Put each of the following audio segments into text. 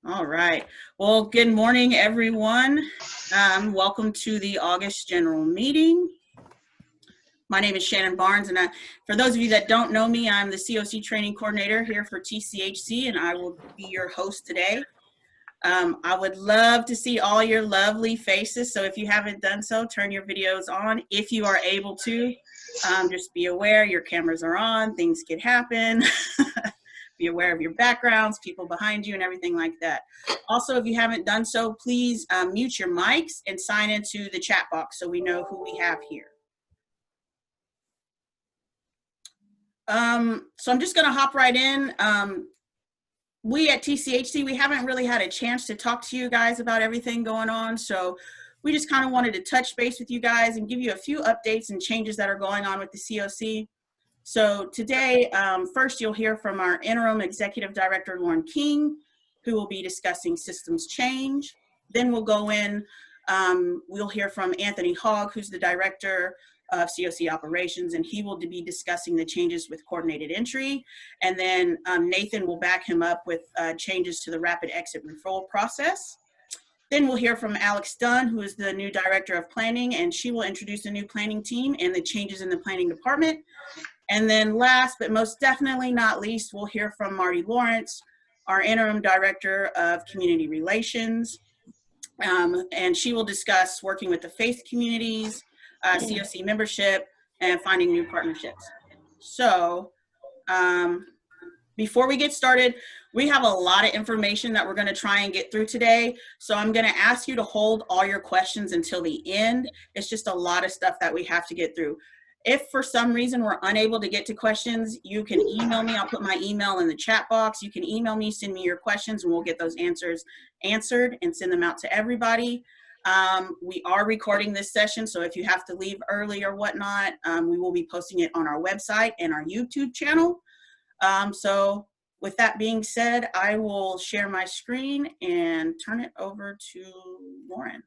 All right. Well, good morning, everyone. Welcome to the August general meeting. My name is Shannon Barnes, and for those of you that don't know me, I'm the COC training coordinator here for TCHC, and I will be your host today. I would love to see all your lovely faces, so if you haven't done so, turn your videos on if you are able to. Just be aware your cameras are on, things could happen. Be aware of your backgrounds, people behind you, and everything like that. Also, if you haven't done so, please mute your mics and sign into the chat box so we know who we have here. So I'm just going to hop right in. We at TCHC, we haven't really had a chance to talk to you guys about everything going on. So we just kind of wanted to touch base with you guys and give you a few updates and changes that are going on with the COC. So today, first you'll hear from our interim executive director, Lauren King, who will be discussing systems change. Then we'll go in, we'll hear from Anthony Hogg, who's the director of COC operations, and he will be discussing the changes with coordinated entry. And then Nathan will back him up with changes to the rapid exit referral process. Then we'll hear from Alex Dunn, who is the new director of planning, and she will introduce a new planning team and the changes in the planning department. And then last, but most definitely not least, we'll hear from Marty Lawrence, our interim director of community relations. And she will discuss working with the faith communities, COC membership, and finding new partnerships. So before we get started, we have a lot of information that we're going to try and get through today. So I'm going to ask you to hold all your questions until the end. It's just a lot of stuff that we have to get through. If for some reason we're unable to get to questions, you can email me. I'll put my email in the chat box. You can email me, send me your questions, and we'll get those answers answered and send them out to everybody. We are recording this session, so if you have to leave early or whatnot, we will be posting it on our website and our YouTube channel. So with that being said, I will share my screen and turn it over to Lauren.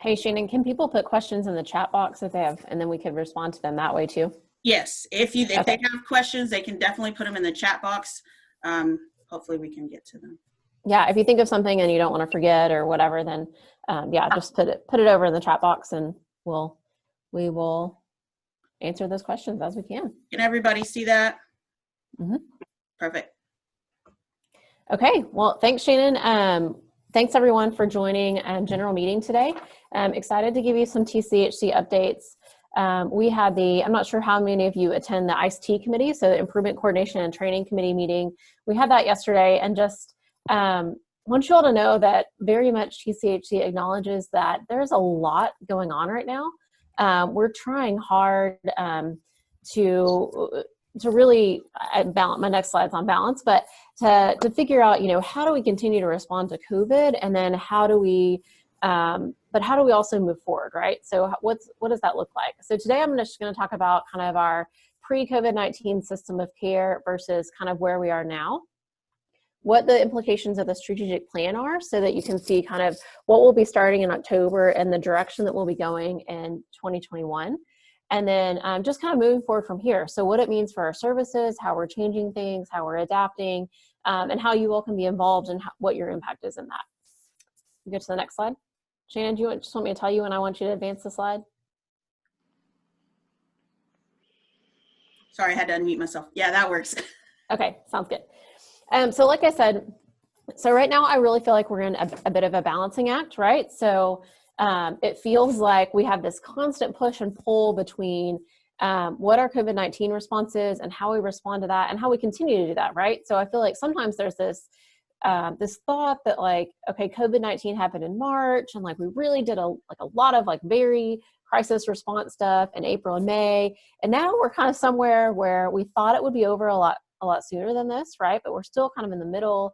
Hey, Shannon, can people put questions in the chat box if they have, and then we could respond to them that way too? Yes, if they have questions, they can definitely put them in the chat box. Hopefully we can get to them. Yeah, if you think of something and you don't want to forget or whatever, then yeah, just put it over in the chat box, and we will answer those questions as we can. Can everybody see that? Mm-hmm. Perfect. Okay, well, thanks, Shannon. Thanks everyone for joining general meeting today. I'm excited to give you some TCHC updates. We had I'm not sure how many of you attend the ICE-T committee, so the Improvement Coordination and Training Committee meeting. We had that yesterday, and just want you all to know that very much TCHC acknowledges that there's a lot going on right now. We're trying hard to really balance. My next slide's on balance, but to figure out, how do we continue to respond to COVID, and then how do we also move forward, right? So what does that look like? So today I'm just going to talk about kind of our pre-COVID-19 system of care versus kind of where we are now, what the implications of the strategic plan are, so that you can see kind of what we'll be starting in October and the direction that we'll be going in 2021. And then just kind of moving forward from here. So what it means for our services, how we're changing things, how we're adapting, and how you all can be involved and what your impact is in that. You go to the next slide. Shannon, do you just want me to tell you when I want you to advance the slide? Sorry, I had to unmute myself. Yeah, that works. Okay, sounds good. So like I said, so right now I really feel like we're in a bit of a balancing act, right? So it feels like we have this constant push and pull between what our COVID-19 response is and how we respond to that and how we continue to do that, right? So I feel like sometimes there's this thought that like, okay, COVID-19 happened in March, and like we really did a lot of like very crisis response stuff in April and May, and now we're kind of somewhere where we thought it would be over a lot sooner than this, right? But we're still kind of in the middle,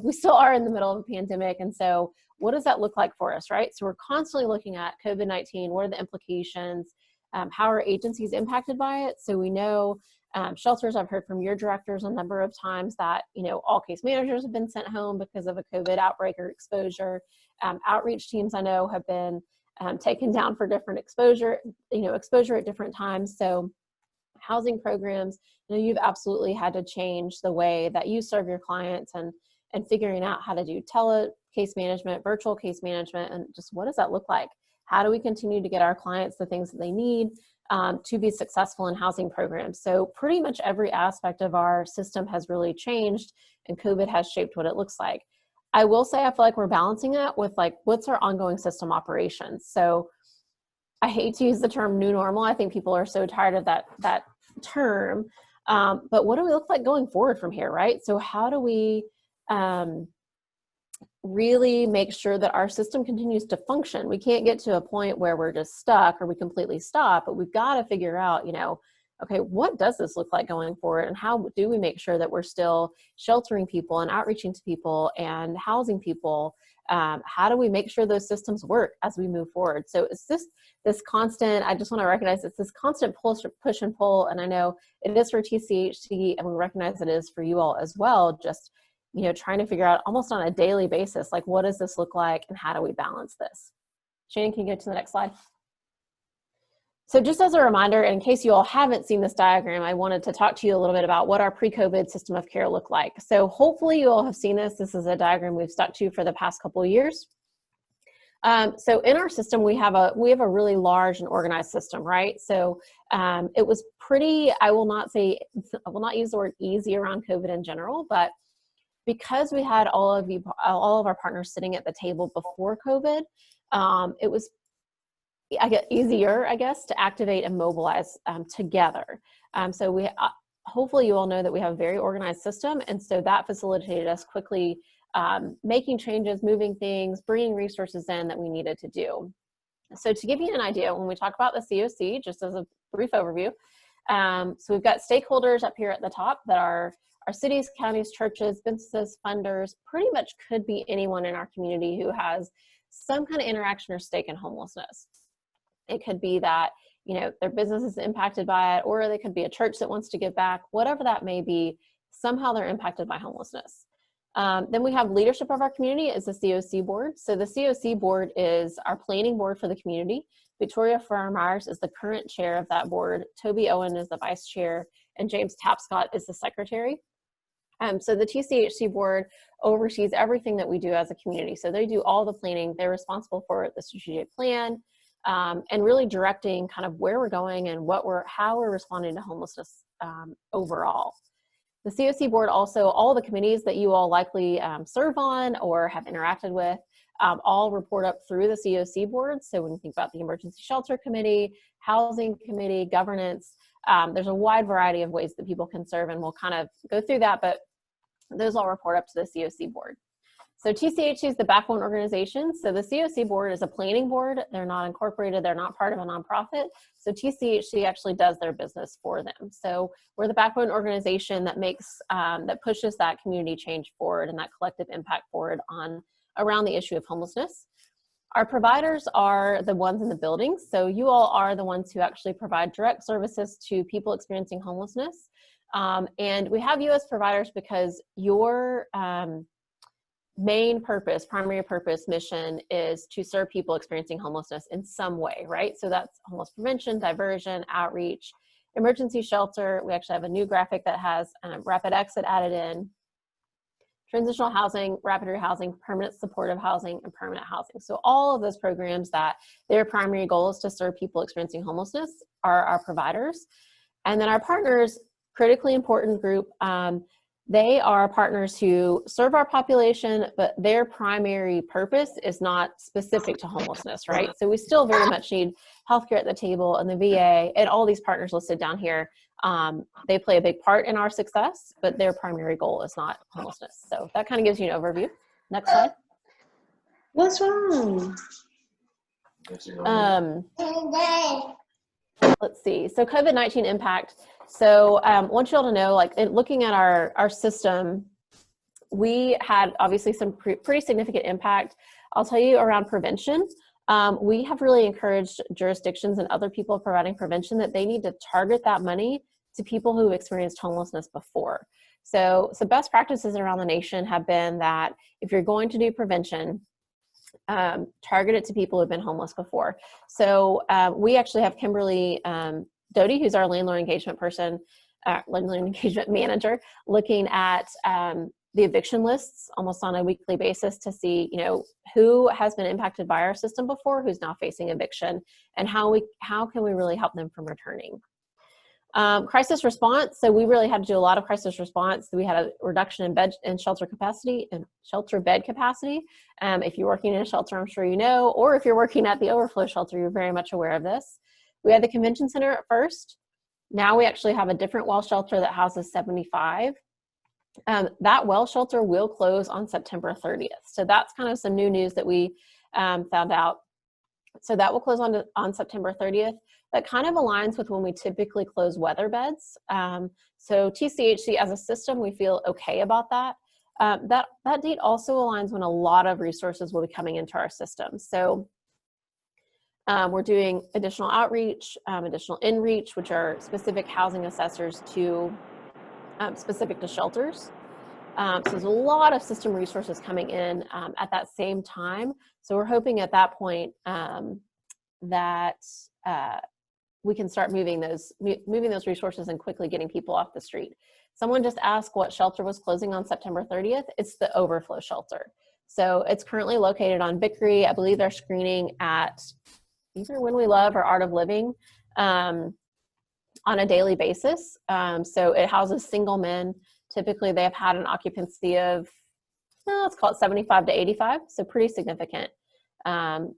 we still are in the middle of a pandemic. And so what does that look like for us, right? So we're constantly looking at COVID-19, what are the implications, how are agencies impacted by it? So we know shelters, I've heard from your directors a number of times that, all case managers have been sent home because of a COVID outbreak or exposure. Outreach teams I know have been taken down for different exposure at different times. So housing programs, you've absolutely had to change the way that you serve your clients and and figuring out how to do tele case management, virtual case management, and just what does that look like? How do we continue to get our clients the things that they need to be successful in housing programs? So pretty much every aspect of our system has really changed, and COVID has shaped what it looks like. I will say I feel like we're balancing it with like, what's our ongoing system operations? So I hate to use the term new normal. I think people are so tired of that term. But what do we look like going forward from here, right? So how do we really make sure that our system continues to function? We can't get to a point where we're just stuck or we completely stop, but we've got to figure out, okay, what does this look like going forward? And how do we make sure that we're still sheltering people and outreaching to people and housing people? How do we make sure those systems work as we move forward? So it's this constant, I just want to recognize it's this constant push and pull. And I know it is for TCHC, and we recognize it is for you all as well. Just, trying to figure out almost on a daily basis, like, what does this look like and how do we balance this? Shannon, can you go to the next slide? So just as a reminder, in case you all haven't seen this diagram, I wanted to talk to you a little bit about what our pre-COVID system of care looked like. So hopefully you all have seen this. This is a diagram we've stuck to for the past couple of years. So in our system, we have a really large and organized system, right? So it was pretty, I will not use the word easy around COVID in general, but because we had all of our partners sitting at the table before COVID, it was easier, I guess, to activate and mobilize together. So we hopefully you all know that we have a very organized system, and so that facilitated us quickly making changes, moving things, bringing resources in that we needed to do. So to give you an idea, when we talk about the COC, just as a brief overview, so we've got stakeholders up here at the top that are our cities, counties, churches, businesses, funders, pretty much could be anyone in our community who has some kind of interaction or stake in homelessness. It could be that, their business is impacted by it, or they could be a church that wants to give back, whatever that may be, somehow they're impacted by homelessness. Then we have leadership of our community is the COC board. So the COC board is our planning board for the community. Victoria Farrar-Myers is the current chair of that board. Toby Owen is the vice chair, and James Tapscott is the secretary. So the TCHC board oversees everything that we do as a community. So they do all the planning. They're responsible for the strategic plan and really directing kind of where we're going and how we're responding to homelessness overall. The COC board also, all the committees that you all likely serve on or have interacted with, all report up through the COC board. So when you think about the Emergency Shelter Committee, Housing Committee, Governance, there's a wide variety of ways that people can serve, and we'll kind of go through that, but those all report up to the COC board. So TCHC is the backbone organization. So the COC board is a planning board. They're not incorporated. They're not part of a nonprofit. So TCHC actually does their business for them. So we're the backbone organization that that pushes that community change forward and that collective impact forward around the issue of homelessness. Our providers are the ones in the buildings. So you all are the ones who actually provide direct services to people experiencing homelessness. And we have you as providers because your main purpose, primary purpose, mission is to serve people experiencing homelessness in some way, right? So that's homeless prevention, diversion, outreach, emergency shelter. We actually have a new graphic that has rapid exit added in, transitional housing, rapid rehousing, permanent supportive housing, and permanent housing. So all of those programs that their primary goal is to serve people experiencing homelessness are our providers. And then our partners, critically important group, they are partners who serve our population, but their primary purpose is not specific to homelessness, right? So we still very much need healthcare at the table, and the VA and all these partners listed down here. They play a big part in our success, but their primary goal is not homelessness. So that kind of gives you an overview. Next slide. What's wrong? Let's see. So COVID-19 impact. So I want you all to know, like looking at our system, we had obviously some pretty significant impact. I'll tell you around prevention. We have really encouraged jurisdictions and other people providing prevention that they need to target that money to people who've experienced homelessness before. So best practices around the nation have been that if you're going to do prevention, target it to people who've been homeless before. So we actually have Kimberly Doty, who's our landlord engagement person, landlord engagement manager, looking at the eviction lists almost on a weekly basis to see, who has been impacted by our system before, who's now facing eviction, and how can we really help them from returning. Crisis response. So we really had to do a lot of crisis response. We had a reduction in bed and shelter capacity and shelter bed capacity. If you're working in a shelter, I'm sure you know, or if you're working at the overflow shelter, you're very much aware of this. We had the convention center at first. Now we actually have a different well shelter that houses 75. That well shelter will close on September 30th. So that's kind of some new news that we found out. So that will close on September 30th. That kind of aligns with when we typically close weather beds. So TCHC as a system, we feel okay about that. That date also aligns when a lot of resources will be coming into our system. So we're doing additional outreach, additional in-reach, which are specific housing assessors to specific to shelters. So there's a lot of system resources coming in at that same time. So we're hoping at that point that we can start moving those resources and quickly getting people off the street. Someone just asked what shelter was closing on September 30th. It's the overflow shelter. So it's currently located on Vickery. I believe they're screening at either When We Love or Art of Living on a daily basis. So it houses single men. Typically they have had an occupancy of, let's call it 75 to 85. So pretty significant. So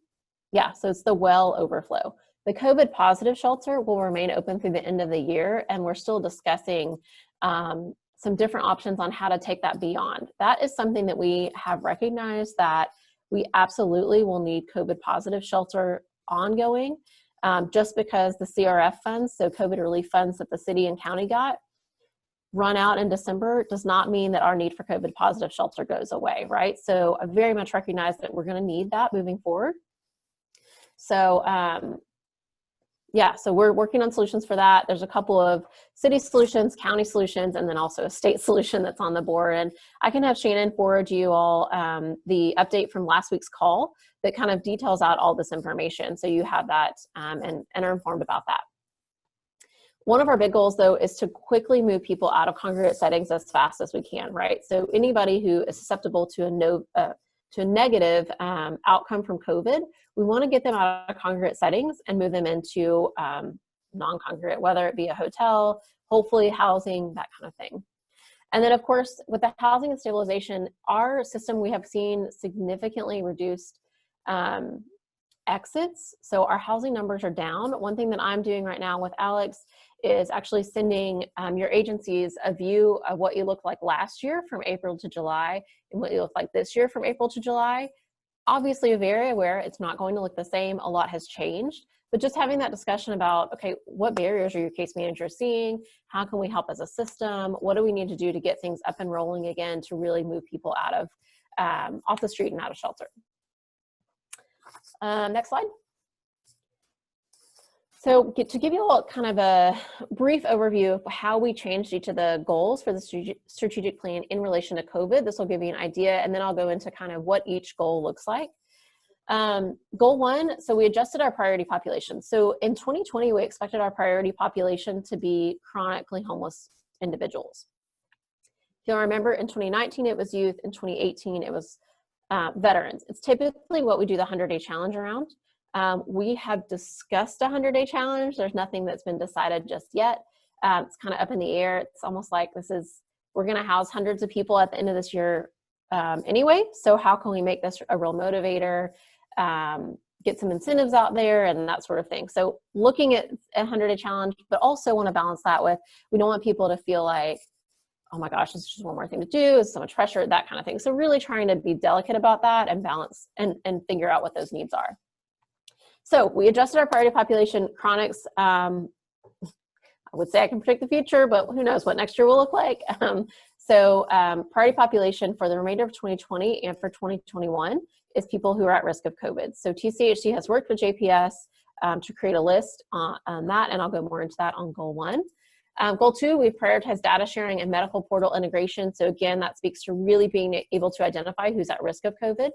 it's the well overflow. The COVID positive shelter will remain open through the end of the year, and we're still discussing some different options on how to take that beyond. That is something that we have recognized that we absolutely will need COVID positive shelter ongoing, just because the CRF funds, so COVID relief funds that the city and county got, run out in December does not mean that our need for COVID positive shelter goes away, right? So I very much recognize that we're going to need that moving forward. So so we're working on solutions for that. There's a couple of city solutions, county solutions, and then also a state solution that's on the board. And I can have Shannon forward you all the update from last week's call that kind of details out all this information. So you have that and are informed about that. One of our big goals, though, is to quickly move people out of congregate settings as fast as we can, right? So anybody who is susceptible to a negative outcome from COVID, we want to get them out of congregate settings and move them into non-congregate, whether it be a hotel, hopefully housing, that kind of thing. And then, of course, with the housing and stabilization, our system, we have seen significantly reduced exits. So our housing numbers are down. One thing that I'm doing right now with Alex is actually sending your agencies a view of what you looked like last year from April to July and what you look like this year from April to July. Obviously, very aware it's not going to look the same. A lot has changed, but just having that discussion about, okay, what barriers are your case managers seeing? How can we help as a system? What do we need to do to get things up and rolling again to really move people out of off the street and out of shelter? Next slide. So to give you all kind of a brief overview of how we changed each of the goals for the strategic plan in relation to COVID, this will give you an idea, and then I'll go into kind of what each goal looks like. Goal 1, so we adjusted our priority population. So in 2020, we expected our priority population to be chronically homeless individuals. If you'll remember, in 2019, it was youth. In 2018, it was veterans. It's typically what we do the 100-day challenge around. We have discussed a 100-day challenge. There's nothing that's been decided just yet. It's kind of up in the air. It's almost like we're going to house hundreds of people at the end of this year anyway. So how can we make this a real motivator, get some incentives out there and that sort of thing. So looking at a 100-day challenge, but also want to balance that with, we don't want people to feel like, oh my gosh, this is just one more thing to do, it's so much pressure, that kind of thing. So really trying to be delicate about that and balance and figure out what those needs are. So we adjusted our priority population. Chronics, I would say I can predict the future, but who knows what next year will look like. Priority population for the remainder of 2020 and for 2021 is people who are at risk of COVID. So TCHC has worked with JPS to create a list on that, and I'll go more into that on goal 1. Goal 2, we've prioritized data sharing and medical portal integration. So again, that speaks to really being able to identify who's at risk of COVID.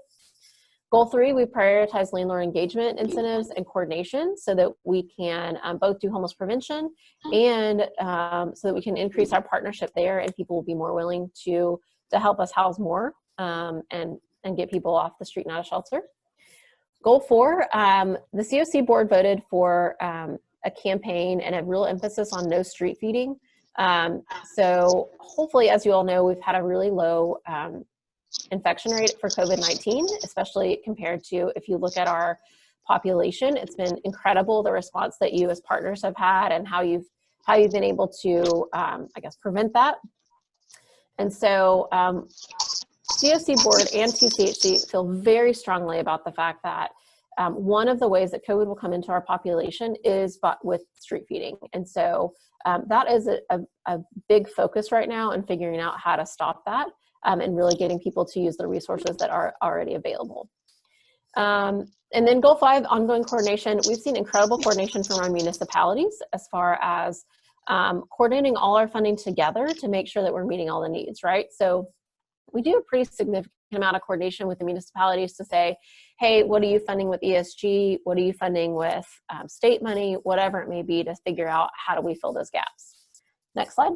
Goal 3, we prioritize landlord engagement incentives and coordination so that we can both do homeless prevention and so that we can increase our partnership there and people will be more willing to to help us house more and get people off the street and out of shelter. Goal 4, the COC board voted for a campaign and a real emphasis on no street feeding. So hopefully, as you all know, we've had a really low infection rate for COVID-19, especially compared to if you look at our population. It's been incredible, the response that you as partners have had and how you've been able to, I guess, prevent that. And so COC board and TCHC feel very strongly about the fact that one of the ways that COVID will come into our population is with street feeding. And so that is a big focus right now in figuring out how to stop that and really getting people to use the resources that are already available. And then goal 5, ongoing coordination. We've seen incredible coordination from our municipalities as far as coordinating all our funding together to make sure that we're meeting all the needs, right? So we do a pretty significant amount of coordination with the municipalities to say, hey, what are you funding with ESG? What are you funding with state money? Whatever it may be, to figure out how do we fill those gaps. Next slide.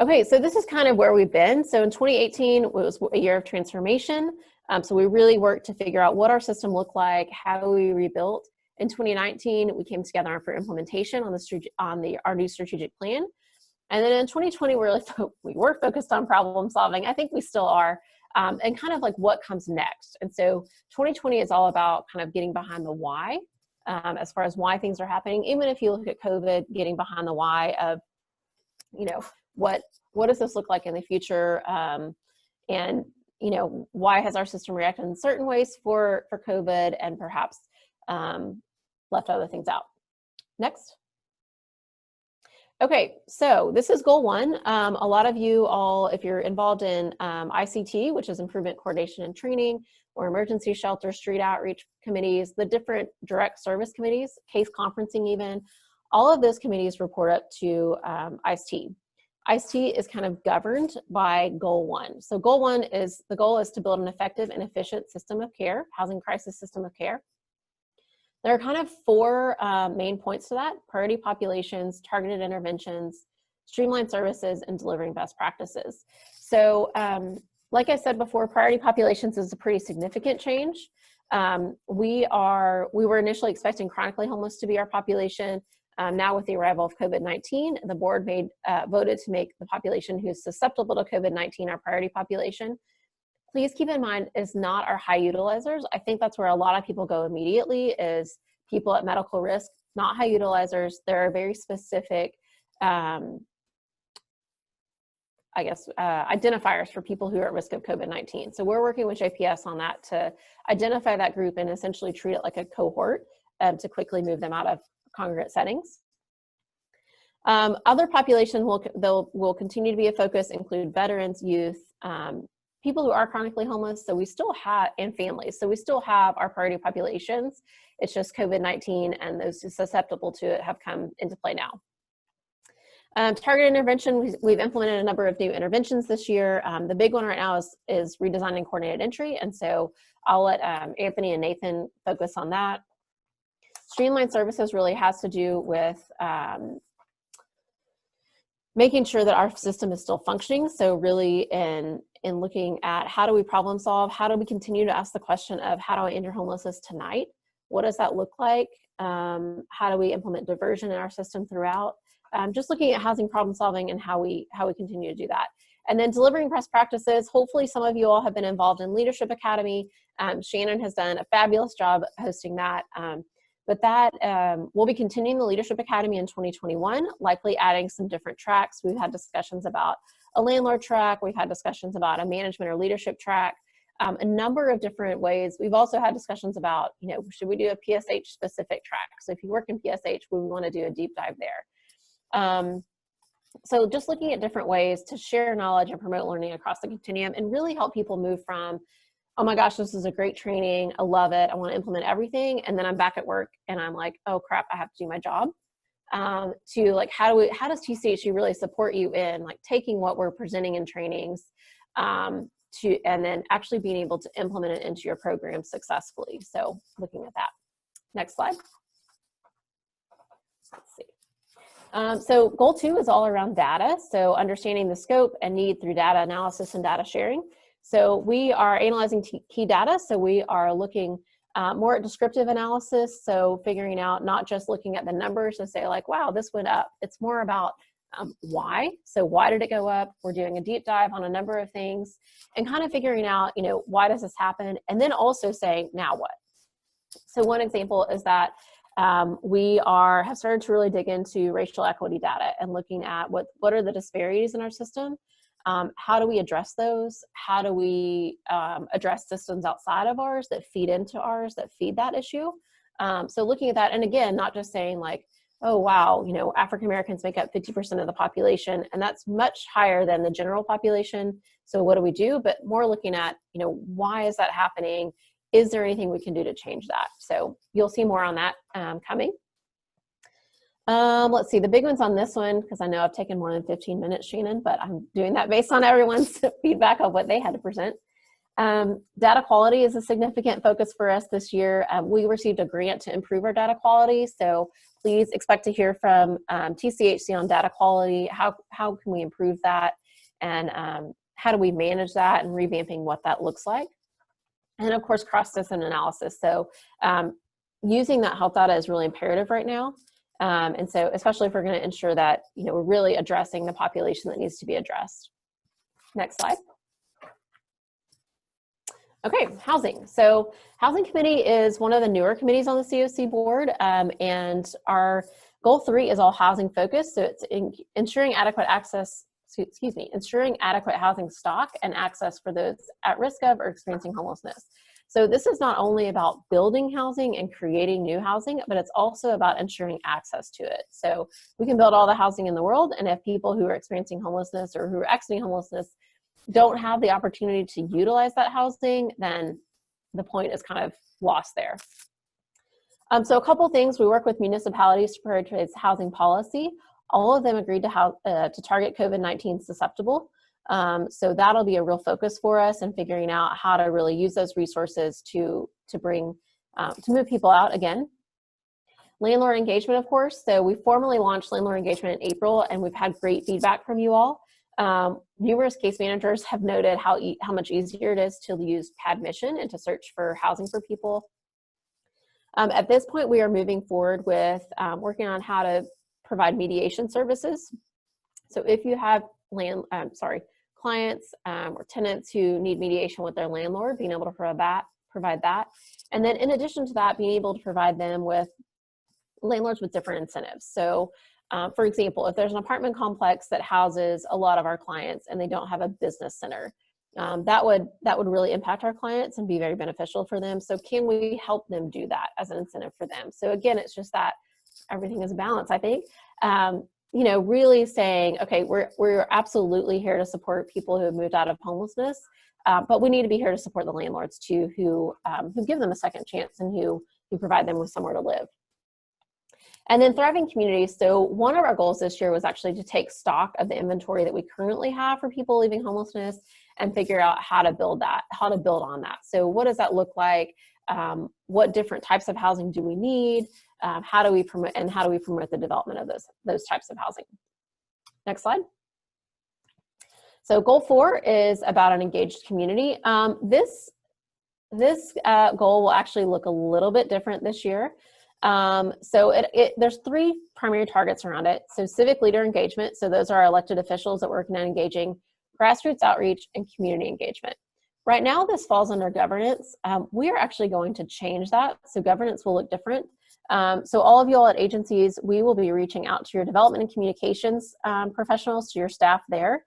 Okay, so this is kind of where we've been. So in 2018, it was a year of transformation. So we really worked to figure out what our system looked like, how we rebuilt. In 2019, we came together for implementation on our new strategic plan. And then in 2020, we were focused on problem solving. I think we still are, and kind of like what comes next. And so 2020 is all about kind of getting behind the why, as far as why things are happening. Even if you look at COVID, getting behind the why of, you know, what does this look like in the future, and you know, why has our system reacted in certain ways for COVID, and perhaps left other things out. Next. Okay, so this is goal 1. A lot of you all, if you're involved in ICT, which is Improvement Coordination and Training, or emergency shelter, street outreach committees, the different direct service committees, case conferencing even, all of those committees report up to ICT. ICT is kind of governed by goal 1. So goal 1 is, the goal is to build an effective and efficient system of care, housing crisis system of care. There are kind of 4 main points to that: priority populations, targeted interventions, streamlined services, and delivering best practices. So like I said before, priority populations is a pretty significant change. We were initially expecting chronically homeless to be our population. Now with the arrival of COVID-19, the board voted to make the population who's susceptible to COVID-19 our priority population. Please keep in mind, it's not our high utilizers. I think that's where a lot of people go immediately, is people at medical risk, not high utilizers. There are very specific, identifiers for people who are at risk of COVID-19. So we're working with JPS on that to identify that group and essentially treat it like a cohort to quickly move them out of congregate settings. Other populations will continue to be a focus, include veterans, youth, people who are chronically homeless, so we still have, and families. So we still have our priority populations. It's just COVID-19 and those susceptible to it have come into play now. Targeted intervention, we've implemented a number of new interventions this year. The big one right now is redesigning coordinated entry, and so I'll let Anthony and Nathan focus on that. Streamlined services really has to do with making sure that our system is still functioning. So really in looking at how do we problem solve, how do we continue to ask the question of how do I end your homelessness tonight? What does that look like? How do we implement diversion in our system throughout? Just looking at housing problem solving and how we continue to do that. And then delivering best practices. Hopefully some of you all have been involved in Leadership Academy. Shannon has done a fabulous job hosting that. But that we'll be continuing the Leadership Academy in 2021, likely adding some different tracks. We've had discussions about a landlord track. We've had discussions about a management or leadership track, a number of different ways. We've also had discussions about, you know, should we do a PSH specific track? So if you work in PSH, we want to do a deep dive there. So just looking at different ways to share knowledge and promote learning across the continuum and really help people move from, oh my gosh, this is a great training, I love it, I want to implement everything, and then I'm back at work and I'm like, oh crap, I have to do my job, to like, how does TCHC really support you in like taking what we're presenting in trainings and then actually being able to implement it into your program successfully. So looking at that. Next slide. Let's see. So goal 2 is all around data. So understanding the scope and need through data analysis and data sharing. So we are analyzing key data. So we are looking more at descriptive analysis. So figuring out, not just looking at the numbers to say like, wow, this went up. It's more about why. So why did it go up? We're doing a deep dive on a number of things and kind of figuring out, why does this happen? And then also saying, now what? So one example is that we have started to really dig into racial equity data and looking at what are the disparities in our system. How do we address those? How do we address systems outside of ours that feed into ours, that feed that issue? So looking at that, and again, not just saying like, oh, wow, African Americans make up 50% of the population, and that's much higher than the general population. So what do we do? But more looking at, why is that happening? Is there anything we can do to change that? So you'll see more on that coming. Let's see, the big ones on this one, because I know I've taken more than 15 minutes, Shannon, but I'm doing that based on everyone's feedback of what they had to present. Data quality is a significant focus for us this year. We received a grant to improve our data quality, so please expect to hear from TCHC on data quality. How can we improve that, and how do we manage that, and revamping what that looks like. And of course, cross-system analysis. So using that health data is really imperative right now. And so especially if we're going to ensure that, we're really addressing the population that needs to be addressed. Next slide. Okay, housing. So Housing Committee is one of the newer committees on the COC board, and our goal 3 is all housing focused. So it's ensuring adequate housing stock and access for those at risk of or experiencing homelessness. So this is not only about building housing and creating new housing, but it's also about ensuring access to it. So we can build all the housing in the world, and if people who are experiencing homelessness or who are exiting homelessness don't have the opportunity to utilize that housing, then the point is kind of lost there. So a couple things, we work with municipalities to prioritize housing policy. All of them agreed to target COVID-19 susceptible. So that'll be a real focus for us in figuring out how to really use those resources to move people out again. Landlord engagement, of course. So we formally launched landlord engagement in April, and we've had great feedback from you all. Numerous case managers have noted how much easier it is to use PadMission and to search for housing for people. At this point, we are moving forward with working on how to provide mediation services. So if you have clients or tenants who need mediation with their landlord, being able to provide that. And then in addition to that, being able to provide them with landlords with different incentives. So for example, if there's an apartment complex that houses a lot of our clients and they don't have a business center, that would really impact our clients and be very beneficial for them. So can we help them do that as an incentive for them? So again, it's just that everything is a balance, I think. Really saying, okay, we're absolutely here to support people who have moved out of homelessness, but we need to be here to support the landlords too, who give them a second chance and who provide them with somewhere to live. And then thriving communities. So one of our goals this year was actually to take stock of the inventory that we currently have for people leaving homelessness and figure out how to build on that. So what does that look like? What different types of housing do we need? How do we promote the development of those types of housing? Next slide. So goal 4 is about an engaged community. This goal will actually look a little bit different this year. So there's 3 primary targets around it. So civic leader engagement. So those are our elected officials that work on engaging grassroots outreach and community engagement. Right now, this falls under governance. We are actually going to change that. So governance will look different. So all of you all at agencies, we will be reaching out to your development and communications professionals, to your staff there,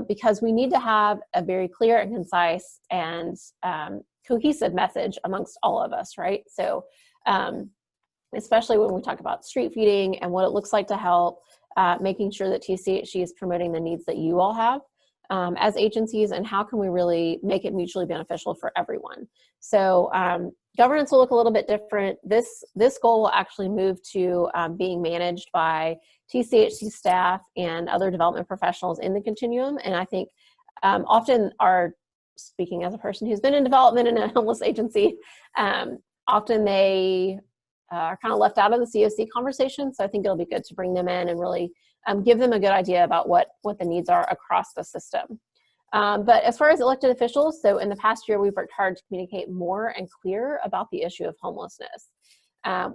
because we need to have a very clear and concise and cohesive message amongst all of us, right? So especially when we talk about street feeding and what it looks like to help, making sure that TCHC is promoting the needs that you all have as agencies, and how can we really make it mutually beneficial for everyone. So governance will look a little bit different. This goal will actually move to being managed by TCHC staff and other development professionals in the continuum. And I think often speaking as a person who's been in development in a homeless agency, often they are kind of left out of the COC conversation. So I think it'll be good to bring them in and really give them a good idea about what the needs are across the system. But as far as elected officials, so in the past year, we've worked hard to communicate more and clearer about the issue of homelessness.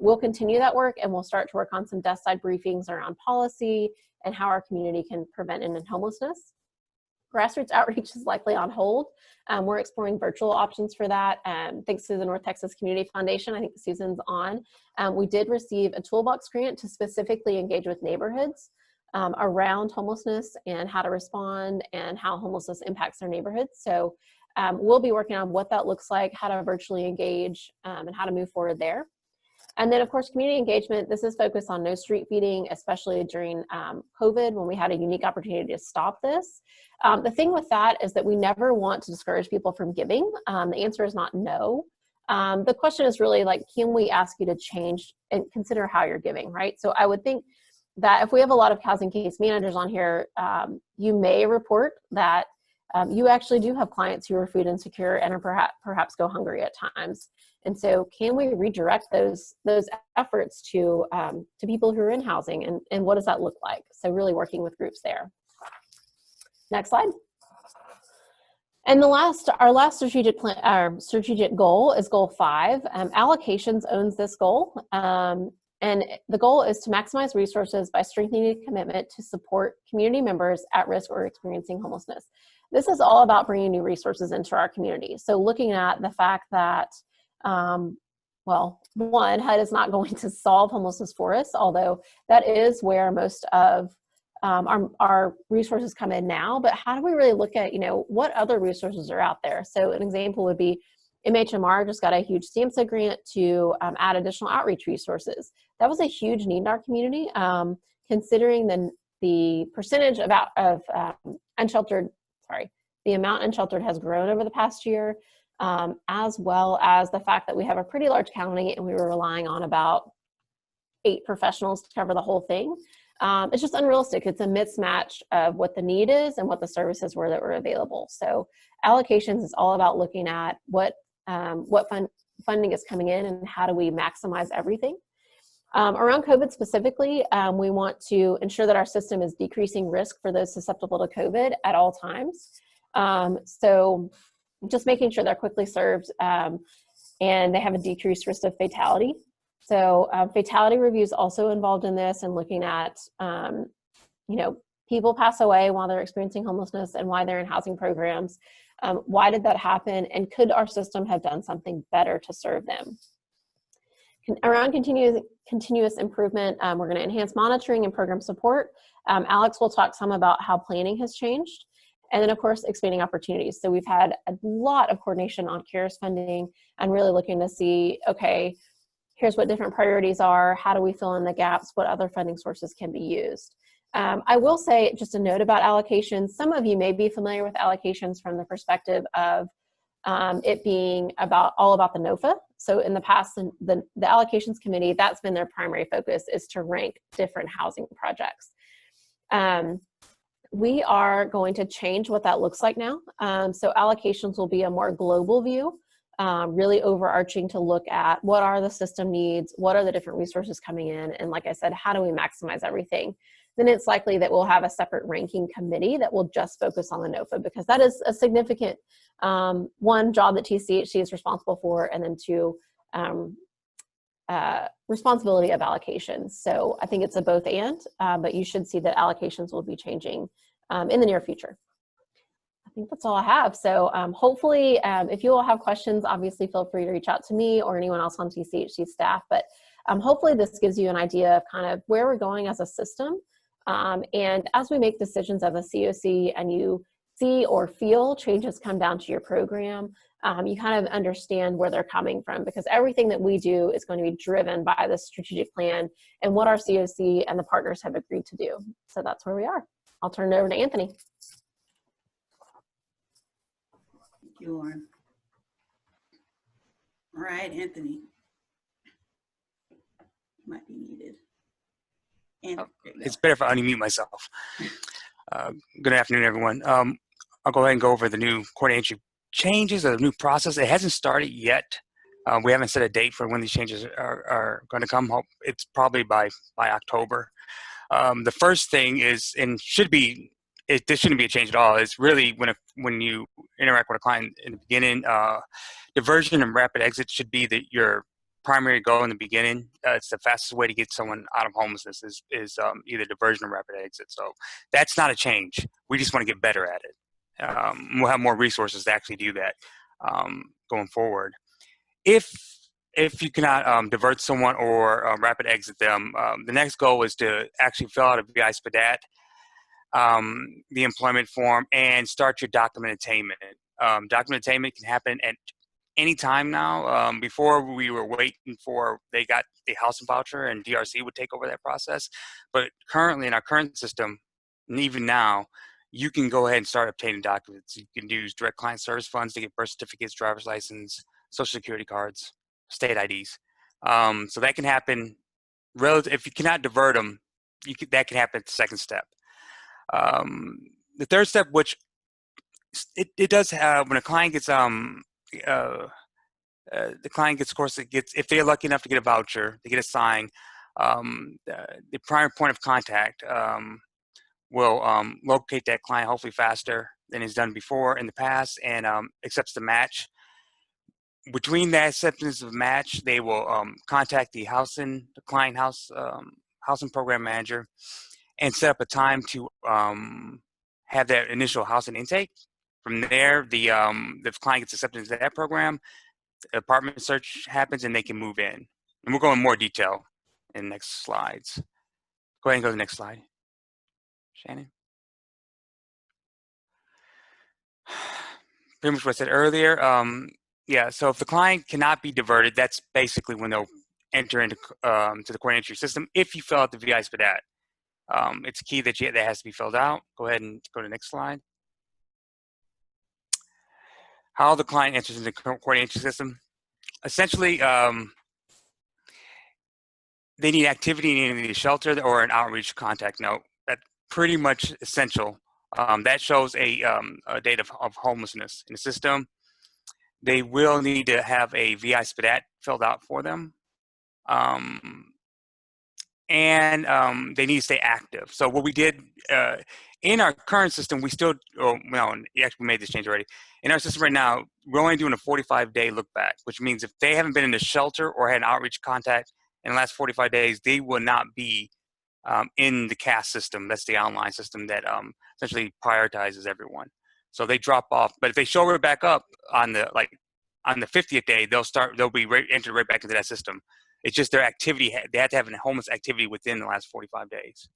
We'll continue that work, and we'll start to work on some desk side briefings around policy and how our community can prevent end homelessness. Grassroots outreach is likely on hold. We're exploring virtual options for that. Thanks to the North Texas Community Foundation, I think Susan's on. We did receive a toolbox grant to specifically engage with neighborhoods around homelessness and how to respond and how homelessness impacts their neighborhoods. So we'll be working on what that looks like, how to virtually engage, and how to move forward there. And then, of course, community engagement. This is focused on no street feeding, especially during COVID, when we had a unique opportunity to stop this. The thing with that is that we never want to discourage people from giving. The answer is not no. The question is really like, can we ask you to change and consider how you're giving, right? So I would think that if we have a lot of housing case managers on here, you may report that you actually do have clients who are food insecure and are perhaps go hungry at times. And so can we redirect those efforts to people who are in housing, and what does that look like? So really working with groups there. Next slide. And our last strategic plan, our strategic goal is goal 5. Allocations owns this goal. And the goal is to maximize resources by strengthening commitment to support community members at risk or experiencing homelessness. This is all about bringing new resources into our community. So looking at the fact that, well, one, HUD is not going to solve homelessness for us, although that is where most of our resources come in now. But how do we really look at, what other resources are out there? So an example would be MHMR just got a huge SAMHSA grant to add additional outreach resources. That was a huge need in our community, considering the percentage of unsheltered, the amount unsheltered has grown over the past year, as well as the fact that we have a pretty large county and we were relying on about 8 professionals to cover the whole thing. It's just unrealistic. It's a mismatch of what the need is and what the services were that were available. So allocations is all about looking at what funding is coming in and how do we maximize everything. Around COVID specifically, we want to ensure that our system is decreasing risk for those susceptible to COVID at all times. So just making sure they're quickly served and they have a decreased risk of fatality. So fatality reviews also involved in this, and looking at, people pass away while they're experiencing homelessness and why they're in housing programs. Why did that happen? And could our system have done something better to serve them? Around continuous improvement, we're going to enhance monitoring and program support. Alex will talk some about how planning has changed. And then, of course, expanding opportunities. So we've had a lot of coordination on CARES funding and really looking to see, okay, here's what different priorities are. How do we fill in the gaps? What other funding sources can be used? I will say just a note about allocations. Some of you may be familiar with allocations from the perspective of it being all about the NOFA. So in the past, the allocations committee, that's been their primary focus, is to rank different housing projects. We are going to change what that looks like now. So allocations will be a more global view, really overarching to look at what are the system needs, what are the different resources coming in, and like I said, how do we maximize everything? Then it's likely that we'll have a separate ranking committee that will just focus on the NOFA, because that is a significant, one, job that TCHC is responsible for, and then 2, responsibility of allocations. So I think it's a both and, but you should see that allocations will be changing in the near future. I think that's all I have. So hopefully, if you all have questions, obviously feel free to reach out to me or anyone else on TCHC staff, but hopefully this gives you an idea of kind of where we're going as a system. And as we make decisions as a COC and you see or feel changes come down to your program, you kind of understand where they're coming from, because everything that we do is going to be driven by the strategic plan and what our COC and the partners have agreed to do. So that's where we are. I'll turn it over to Anthony. Thank you, Lauren. All right, Anthony. Might be needed. It's better if I unmute myself. Good afternoon, everyone. I'll go ahead and go over the new coordination changes, the new process. It hasn't started yet. We haven't set a date for when these changes are going to come. It's probably by October. The first thing is, and should be, this shouldn't be a change at all. It's really when you interact with a client in the beginning, diversion and rapid exit should be your primary goal in the beginning. It's the fastest way to get someone out of homelessness is either diversion or rapid exit. So that's not a change. We just want to get better at it. We'll have more resources to actually do that going forward. If you cannot divert someone or rapid exit them, the next goal is to actually fill out a VI SPDAT, the employment form, and start your document attainment. Document attainment can happen at any time now. Before we were waiting for they got the housing voucher and DRC would take over that process. But currently in our current system, and even now, you can go ahead and start obtaining documents. You can use direct client service funds to get birth certificates, driver's license, social security cards, state IDs. So that can happen. If you cannot divert them, that can happen at the second step. The third step, which it does have, when a client gets the client gets, of course, if they're lucky enough to get a voucher, they get a sign. The primary point of contact will locate that client hopefully faster than is done before in the past, and accepts the match. Between that acceptance of match, they will contact the client housing program manager, and set up a time to have that initial housing intake. From there, the client gets accepted into that program, the apartment search happens, and they can move in. And we'll go in more detail in the next slides. Go ahead and go to the next slide, Shannon. Pretty much what I said earlier. Yeah, so if the client cannot be diverted, that's basically when they'll enter into to the court entry system if you fill out the VI SPDAT. It's key that has to be filled out. Go ahead and go to the next slide. How the client enters into the court entry system. Essentially, they need activity in the shelter or an outreach contact note. That's pretty much essential. That shows a date of homelessness in the system. They will need to have a VI SPDAT filled out for them. And they need to stay active. So what we did in our current system, we still, actually we made this change already. In our system right now, we're only doing a 45-day look back, which means if they haven't been in the shelter or had an outreach contact in the last 45 days, they will not be in the CAS system. That's the online system that essentially prioritizes everyone. So they drop off. But if they show right back up on the 50th day, they'll be entered right back into that system. It's just their activity. They have to have a homeless activity within the last 45 days.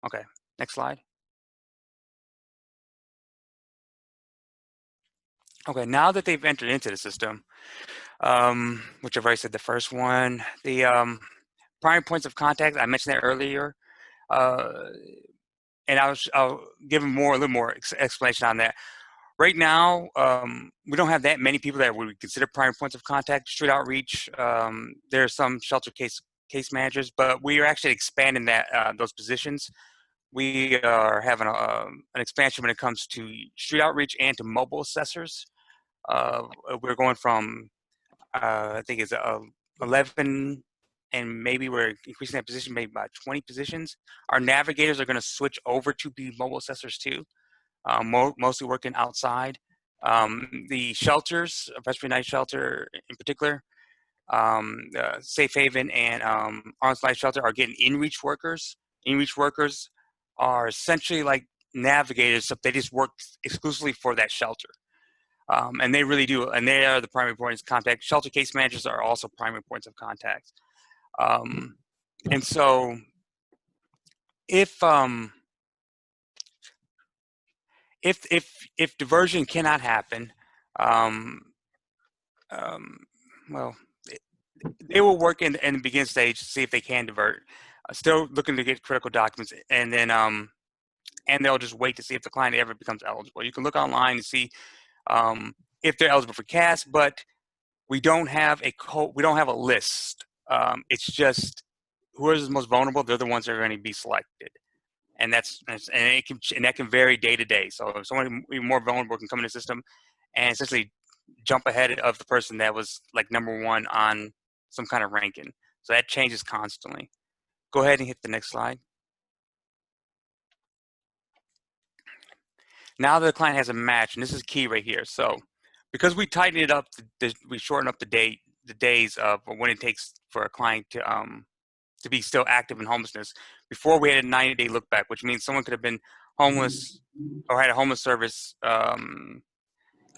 Okay, next slide. Okay, now that they've entered into the system, which I've already said the first one, the primary points of contact, I mentioned that earlier, and I'll give them a little more explanation on that. Right now, we don't have that many people that we would consider primary points of contact. Street outreach, there are some shelter case managers, but we are actually expanding those positions. We are having an expansion when it comes to street outreach and to mobile assessors. We're going from, I think it's 11, and maybe we're increasing that position maybe by 20 positions. Our navigators are going to switch over to be mobile assessors too. Mostly working outside. The shelters, Presbyterian Night Shelter in particular, Safe Haven and Arms Life Shelter are getting in-reach workers. In-reach workers are essentially like navigators, so they just work exclusively for that shelter. And they really do, and they are the primary points of contact. Shelter case managers are also primary points of contact. And so if diversion cannot happen, they will work in the begin stage to see if they can divert. Still looking to get critical documents, and then and they'll just wait to see if the client ever becomes eligible. You can look online and see if they're eligible for CAS, but we don't have a list. It's just whoever's the most vulnerable, they're the ones that are going to be selected. And that can vary day to day. So if someone more vulnerable can come in the system and essentially jump ahead of the person that was like #1 on some kind of ranking. So that changes constantly. Go ahead and hit the next slide. Now the client has a match, and this is key right here. So because we tighten it up, we shorten up the days of when it takes for a client to be still active in homelessness. Before we had a 90-day look back, which means someone could have been homeless or had a homeless service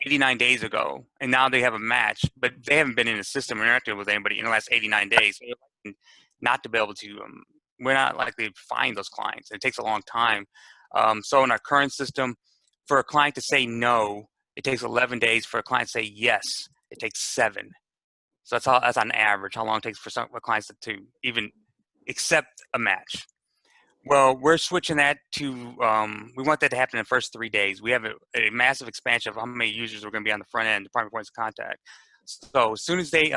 89 days ago, and now they have a match, but they haven't been in the system or interacted with anybody in the last 89 days. So not to be able to, we're not likely to find those clients. It takes a long time. So in our current system, for a client to say no, it takes 11 days. For a client to say yes, it takes 7. So that's on average how long it takes for some clients to even accept a match. Well, we're switching that to, we want that to happen in the first 3 days. We have a massive expansion of how many users are going to be on the front end, the primary points of contact. So as soon as the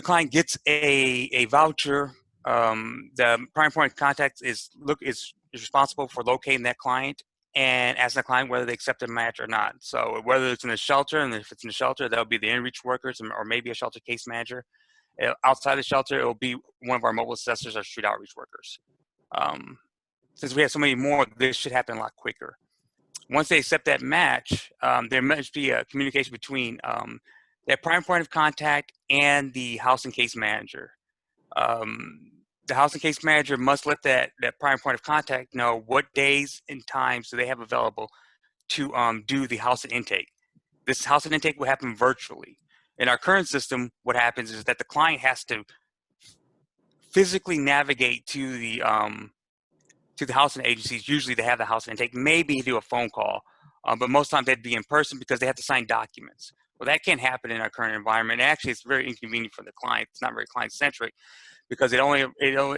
client gets a voucher, the primary point of contact is responsible for locating that client and asking the client whether they accept a match or not. So whether it's in the shelter, and if it's in the shelter, that'll be the in-reach workers or maybe a shelter case manager. Outside the shelter, it will be one of our mobile assessors or street outreach workers. Since we have so many more, this should happen a lot quicker. Once they accept that match, there must be a communication between that prime point of contact and the house and case manager. The house and case manager must let that prime point of contact know what days and times do they have available to do the house and intake. This house and intake will happen virtually. In our current system, what happens is that the client has to physically navigate to the housing agencies. Usually they have the house and intake, maybe do a phone call, but most times they'd be in person because they have to sign documents. Well, that can't happen in our current environment. And actually, it's very inconvenient for the client. It's not very client-centric because it only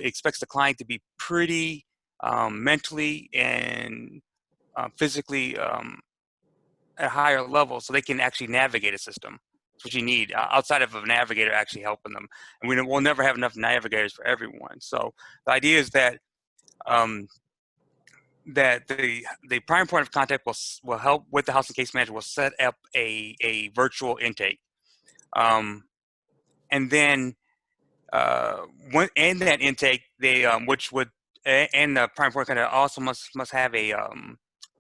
expects the client to be pretty mentally and physically at a higher level so they can actually navigate a system. That's what you need outside of a navigator actually helping them. And we'll never have enough navigators for everyone. So the idea is that that the primary point of contact will help with the house and case manager. Will set up a virtual intake, and then when in that intake, they which would and the primary point of contact also must have a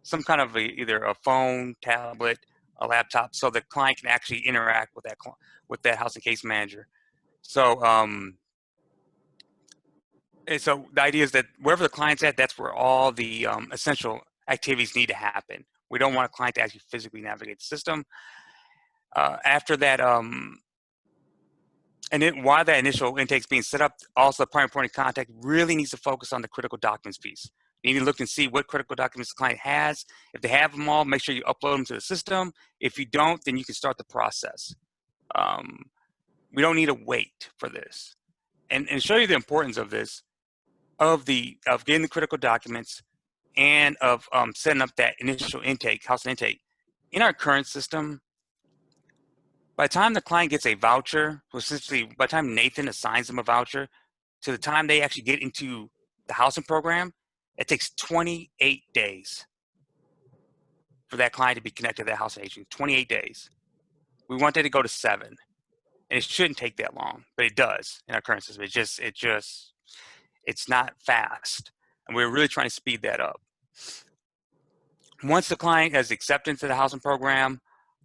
some kind of either a phone, tablet, a laptop, so the client can actually interact with that house and case manager. So and so the idea is that wherever the client's at, that's where all the essential activities need to happen. We don't want a client to actually physically navigate the system. After that, and then while that initial intake's being set up, also the primary point of contact really needs to focus on the critical documents piece. You need to look and see what critical documents the client has. If they have them all, make sure you upload them to the system. If you don't, then you can start the process. We don't need to wait for this. And show you the importance of this, of getting the critical documents and of setting up that initial intake, house and intake. In our current system, by the time the client gets a voucher, essentially by the time Nathan assigns them a voucher, to the time they actually get into the housing program, it takes 28 days for that client to be connected to that housing agency. 28 days. We want that to go to 7, and it shouldn't take that long, but it does in our current system. It's not fast, and we're really trying to speed that up. Once the client has acceptance to the housing program,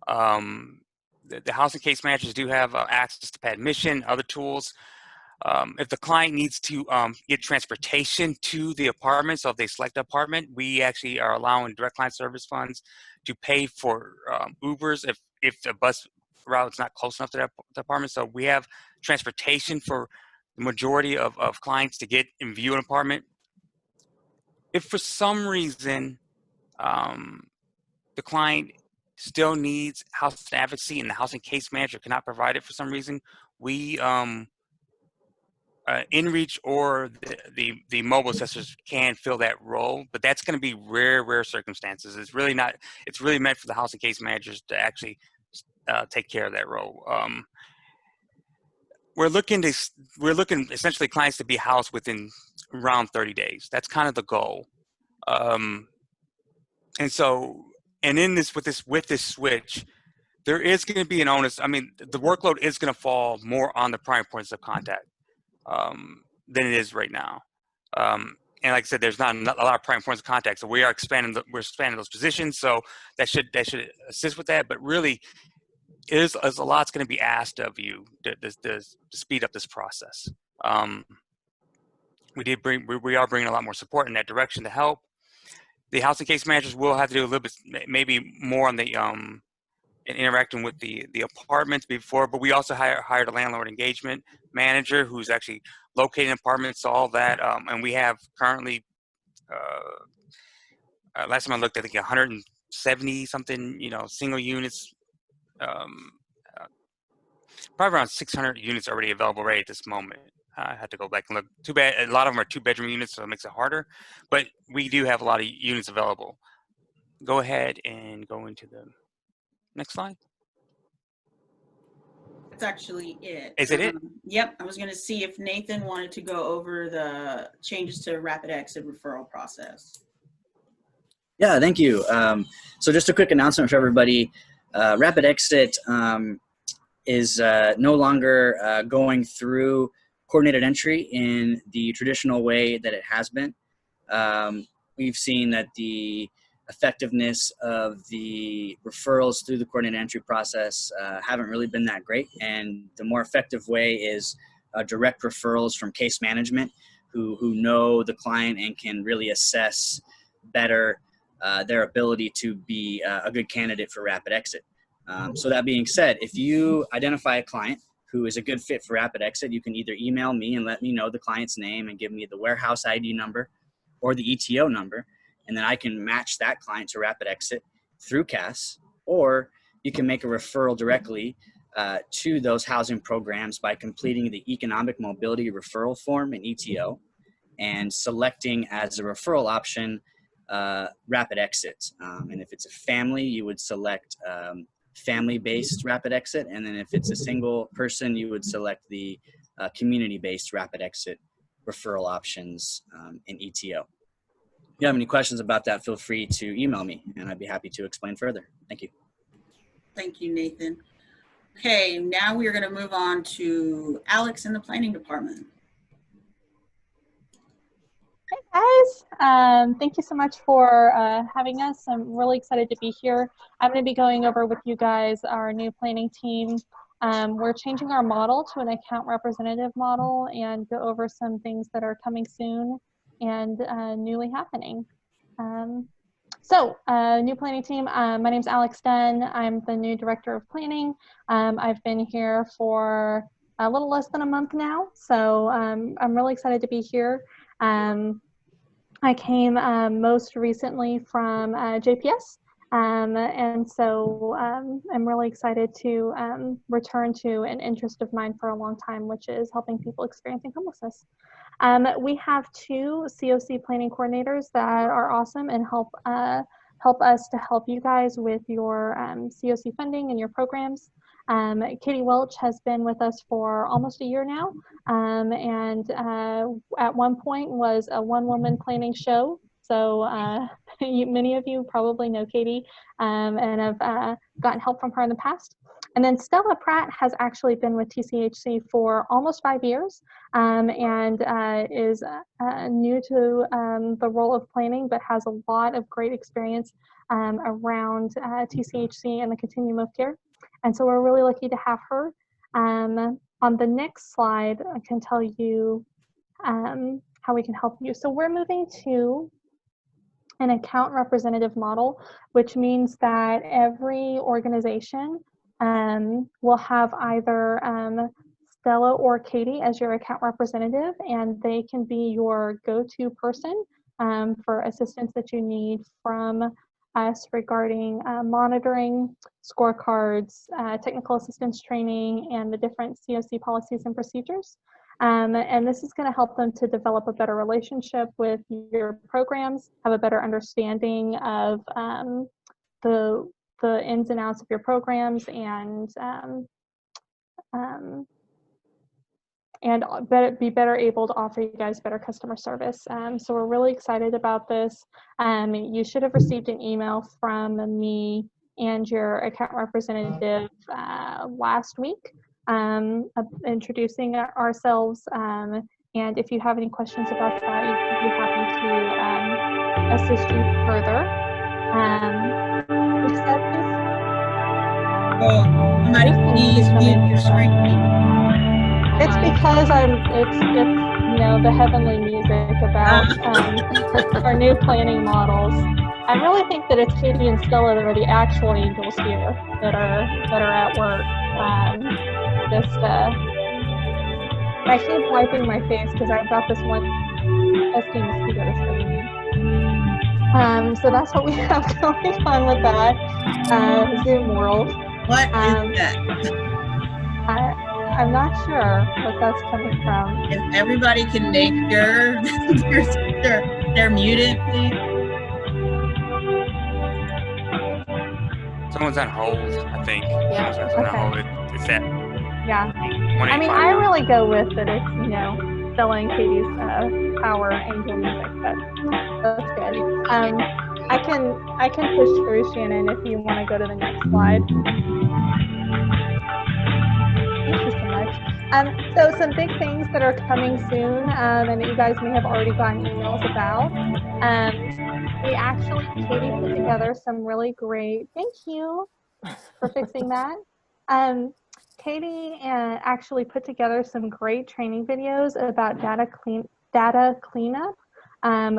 the housing case managers do have access to admission, other tools. If the client needs to get transportation to the apartment, so if they select the apartment, we actually are allowing direct client service funds to pay for Ubers if the bus route is not close enough to that apartment. So we have transportation for the majority of clients to get and view an apartment. If for some reason the client still needs housing advocacy and the housing case manager cannot provide it for some reason, we InReach or the mobile assessors can fill that role, but that's going to be rare circumstances. It's really not. It's really meant for the housing case managers to actually take care of that role. We're looking essentially clients to be housed within around 30 days. That's kind of the goal. And in this with this switch, there is going to be an onus. I mean, the workload is going to fall more on the primary points of contact than it is right now. And like I said, there's not a lot of primary points of contact, so we are expanding. We're expanding those positions, so that should assist with that. But really, is a lot's going to be asked of you to speed up this process. We are bringing a lot more support in that direction to help. The housing case managers will have to do a little bit, maybe more on the interacting with the apartments before, but we also hired a landlord engagement manager who's actually locating apartments, all that, and we have currently, last time I looked, I think 170 something, single units, probably around 600 units already available right at this moment. I had to go back and look. Too bad, a lot of them are 2-bedroom units, so it makes it harder, but we do have a lot of units available. Go ahead and go into the next slide. That's actually it. Is it it? Yep. I was going to see if Nathan wanted to go over the changes to rapid exit referral process. Yeah, thank you. So just a quick announcement for everybody. Rapid exit is no longer going through coordinated entry in the traditional way that it has been. We've seen that the effectiveness of the referrals through the coordinated entry process haven't really been that great. And the more effective way is direct referrals from case management who know the client and can really assess better their ability to be a good candidate for rapid exit. So that being said, if you identify a client who is a good fit for rapid exit, you can either email me and let me know the client's name and give me the warehouse ID number or the ETO number, and then I can match that client to rapid exit through CAS, or you can make a referral directly to those housing programs by completing the economic mobility referral form in ETO and selecting as a referral option rapid exit. And if it's a family, you would select family-based rapid exit, and then if it's a single person, you would select the community-based rapid exit referral options in ETO. If you have any questions about that, feel free to email me, and I'd be happy to explain further. Thank you. Thank you, Nathan. Okay, now we are going to move on to Alex in the planning department. Hey guys, thank you so much for having us. I'm really excited to be here. I'm going to be going over with you guys our new planning team. We're changing our model to an account representative model and go over some things that are coming soon and newly happening. New planning team. My name's Alex Dunn. I'm the new director of planning. I've been here for a little less than a month now, so I'm really excited to be here. I came most recently from JPS, and so I'm really excited to return to an interest of mine for a long time, which is helping people experiencing homelessness. We have 2 COC planning coordinators that are awesome and help us to help you guys with your COC funding and your programs. Katie Welch has been with us for almost a year now, and at one point was a one-woman planning show. So many of you probably know Katie and have gotten help from her in the past. And then Stella Pratt has actually been with TCHC for almost 5 years and is new to the role of planning, but has a lot of great experience around TCHC and the continuum of care. And so we're really lucky to have her. On the next slide, I can tell you how we can help you. So we're moving to an account representative model, which means that every organization will have either Stella or Katie as your account representative, and they can be your go-to person for assistance that you need from us regarding monitoring, scorecards, technical assistance training, and the different COC policies and procedures. And this is going to help them to develop a better relationship with your programs, have a better understanding of the ins and outs of your programs, and be better able to offer you guys better customer service. So we're really excited about this. You should have received an email from me and your account representative last week, introducing ourselves. And if you have any questions about that, we'd be happy to assist you further. Except Oh, somebody please mute your screen. it's because it's the heavenly music about our new planning models. I really think that it's Katie and Stella that are the actual angels here that are at work. I keep wiping my face because I've got this one pesky mosquito that's getting me. So that's what we have going on with that Zoom world. What is that? I'm not sure what that's coming from. If everybody can make sure they're muted, please. Someone's on hold, I think. Yeah. Someone's on Okay. hold. It's that Yeah. 185. I mean, I really go with that it's, Stella and Katie's power angel music, but that's good. I can push through, Shannon, if you want to go to the next slide. Thank you so much. So some big things that are coming soon, and that you guys may have already gotten emails about. Katie put together some really great, thank you for fixing that. Katie actually put together some great training videos about data cleanup,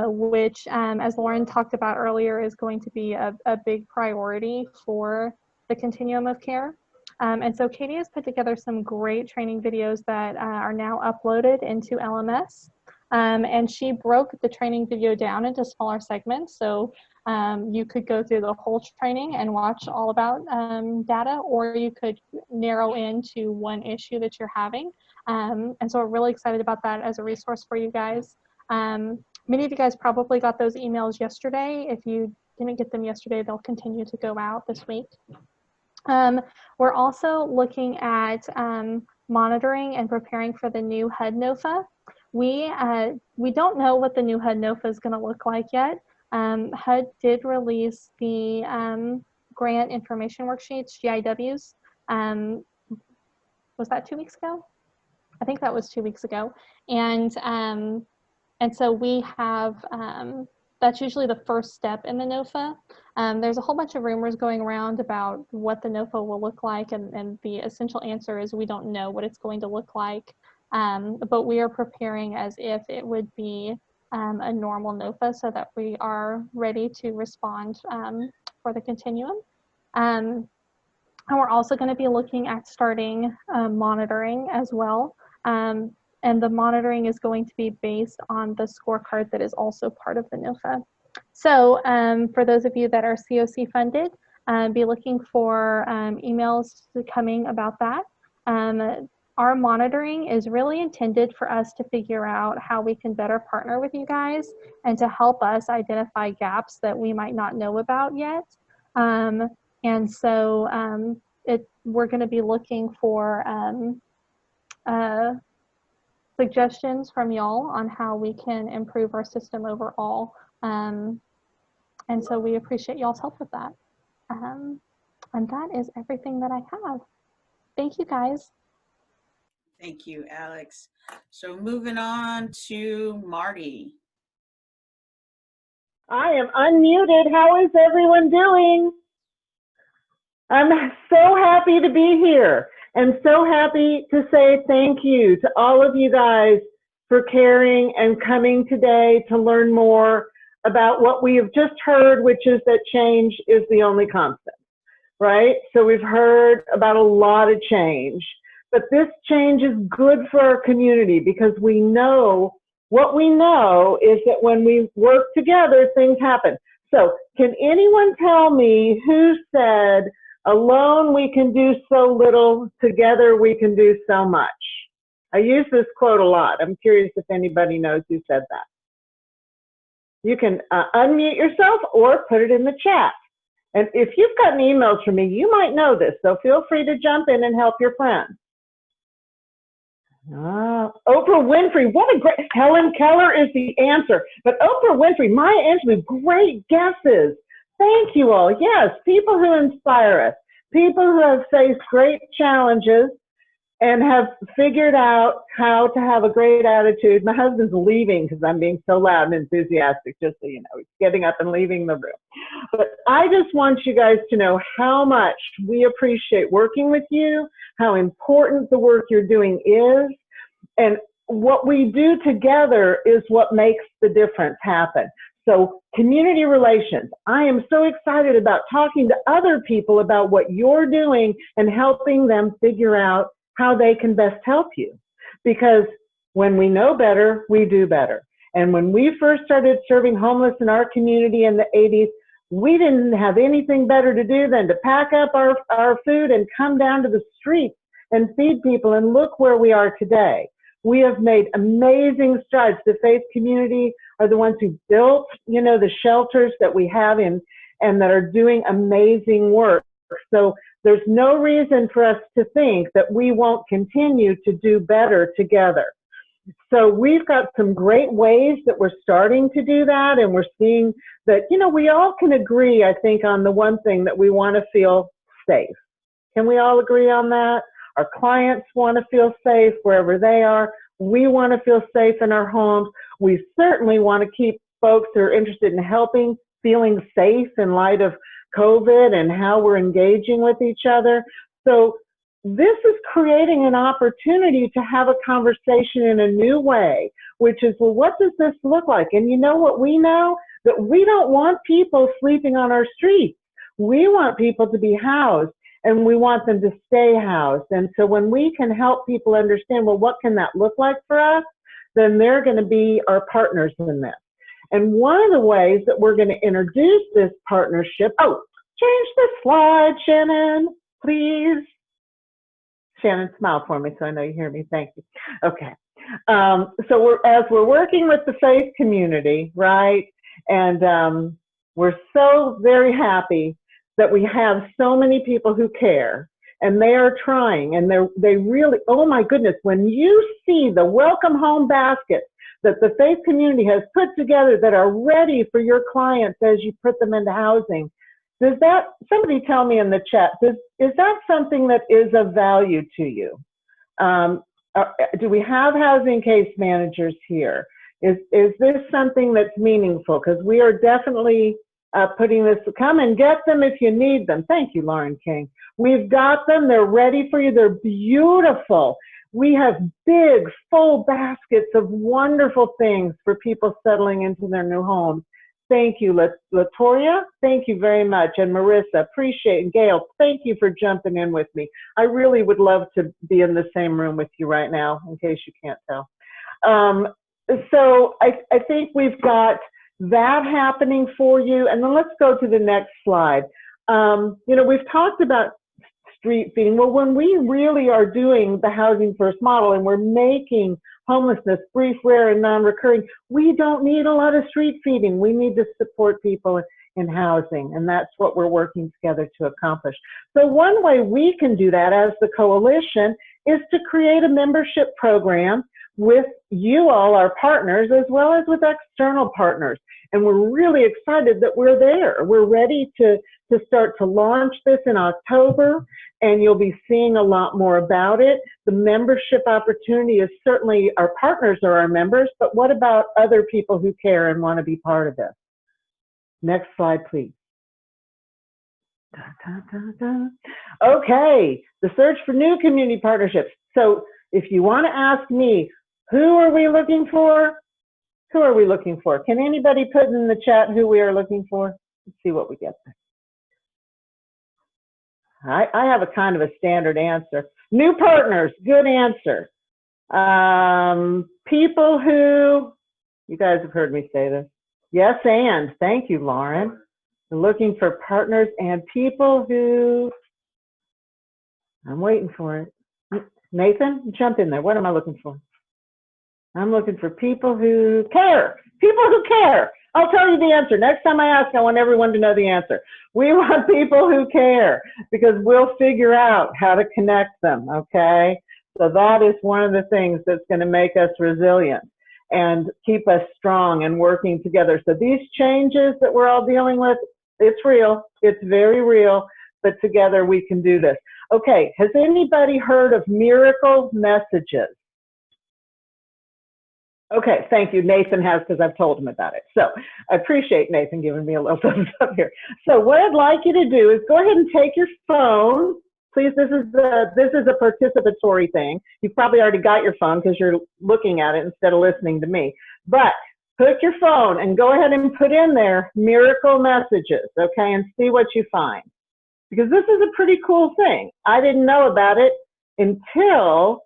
which, as Lauren talked about earlier, is going to be a big priority for the continuum of care. And so Katie has put together some great training videos that are now uploaded into LMS. And she broke the training video down into smaller segments. So you could go through the whole training and watch all about data, or you could narrow into one issue that you're having. And so we're really excited about that as a resource for you guys. Many of you guys probably got those emails yesterday. If you didn't get them yesterday, they'll continue to go out this week. We're also looking at monitoring and preparing for the new HUD NOFA. We don't know what the new HUD NOFA is going to look like yet. HUD did release the grant information worksheets, GIWs. Was that 2 weeks ago? I think that was 2 weeks ago. And so we have, that's usually the first step in the NOFA. There's a whole bunch of rumors going around about what the NOFA will look like, and the essential answer is we don't know what it's going to look like, but we are preparing as if it would be a normal NOFA so that we are ready to respond for the continuum. And we're also going to be looking at starting monitoring as well. And the monitoring is going to be based on the scorecard that is also part of the NOFA. So for those of you that are COC funded, be looking for emails coming about that. Our monitoring is really intended for us to figure out how we can better partner with you guys and to help us identify gaps that we might not know about yet. And so we're going to be looking for suggestions from y'all on how we can improve our system overall. And so we appreciate y'all's help with that. And that is everything that I have. Thank you, guys. Thank you, Alex. So moving on to Marty. I am unmuted. How is everyone doing? I'm so happy to be here and so happy to say thank you to all of you guys for caring and coming today to learn more about what we have just heard, which is that change is the only constant, right? So we've heard about a lot of change, but this change is good for our community because we know, what we know is that when we work together, things happen. So can anyone tell me who said, alone we can do so little, together we can do so much? I use this quote a lot. I'm curious if anybody knows who said that. You can unmute yourself or put it in the chat. And if you've gotten emails from me, you might know this, so feel free to jump in and help your friends. Oprah Winfrey, what a great, Helen Keller is the answer. But Oprah Winfrey, Maya Angelou, great guesses. Thank you all. Yes, people who inspire us, people who have faced great challenges and have figured out how to have a great attitude. My husband's leaving because I'm being so loud and enthusiastic, just so you know. He's getting up and leaving the room. But I just want you guys to know how much we appreciate working with you, how important the work you're doing is, and what we do together is what makes the difference happen. So community relations, I am so excited about talking to other people about what you're doing and helping them figure out how they can best help you. Because when we know better, we do better. And when we first started serving homeless in our community in the 80s, we didn't have anything better to do than to pack up our food and come down to the streets and feed people, and look where we are today. We have made amazing strides. The faith community are the ones who built, you know, the shelters that we have in and that are doing amazing work. So there's no reason for us to think that we won't continue to do better together. So we've got some great ways that we're starting to do that, and we're seeing that, you know, we all can agree, I think, on the one thing, that we want to feel safe. Can we all agree on that? Our clients want to feel safe wherever they are. We want to feel safe in our homes. We certainly want to keep folks who are interested in helping feeling safe in light of COVID and how we're engaging with each other. So this is creating an opportunity to have a conversation in a new way, which is, well, what does this look like? And you know what we know? That we don't want people sleeping on our streets. We want people to be housed, and we want them to stay housed. And so when we can help people understand, well, what can that look like for us? Then they're going to be our partners in this. And one of the ways that we're going to introduce this partnership, oh, change the slide, Shannon, please. Shannon, smile for me so I know you hear me. Thank you. Okay. So as we're working with the faith community, right, and we're so very happy that we have so many people who care, and they are trying, and they really, oh my goodness, when you see the welcome home baskets that the faith community has put together that are ready for your clients as you put them into housing, does that, somebody tell me in the chat, is that something that is of value to you? Do we have housing case managers here? Is this something that's meaningful? Because we are definitely putting this, come and get them if you need them. Thank you, Lauren King. We've got them, they're ready for you, they're beautiful. We have big, full baskets of wonderful things for people settling into their new homes. Thank you, Latoya. Thank you very much. And Marissa, appreciate it. Gail, thank you for jumping in with me. I really would love to be in the same room with you right now, in case you can't tell. So I think we've got that happening for you. And then let's go to the next slide. You know, we've talked about street feeding. Well, when we really are doing the Housing First model and we're making homelessness brief, rare, and non-recurring, we don't need a lot of street feeding. We need to support people in housing, and that's what we're working together to accomplish. So one way we can do that as the coalition is to create a membership program with you all, our partners, as well as with external partners. And we're really excited that we're there. We're ready to start to launch this in October, and you'll be seeing a lot more about it. The membership opportunity is certainly, our partners are our members, but what about other people who care and want to be part of this? Next slide, please. Da, da, da, da. Okay, the search for new community partnerships. So if you want to ask me, who are we looking for? Who are we looking for? Can anybody put in the chat who we are looking for? Let's see what we get there. I have a kind of a standard answer. New partners, good answer. People who, you guys have heard me say this. Yes, and thank you, Lauren. We're looking for partners and people who, I'm waiting for it. Nathan, jump in there. What am I looking for? I'm looking for people who care. People who care. I'll tell you the answer. Next time I ask, I want everyone to know the answer. We want people who care, because we'll figure out how to connect them, okay? So that is one of the things that's going to make us resilient and keep us strong and working together. So these changes that we're all dealing with, It's real. It's very real, but together we can do this. Okay, has anybody heard of Miracle Messages? Okay, thank you. Nathan has, because I've told him about it. So I appreciate Nathan giving me a little thumbs up here. So what I'd like you to do is go ahead and take your phone. Please, this is a participatory thing. You've probably already got your phone because you're looking at it instead of listening to me. But put your phone and go ahead and put in there Miracle Messages, okay, and see what you find. Because this is a pretty cool thing. I didn't know about it until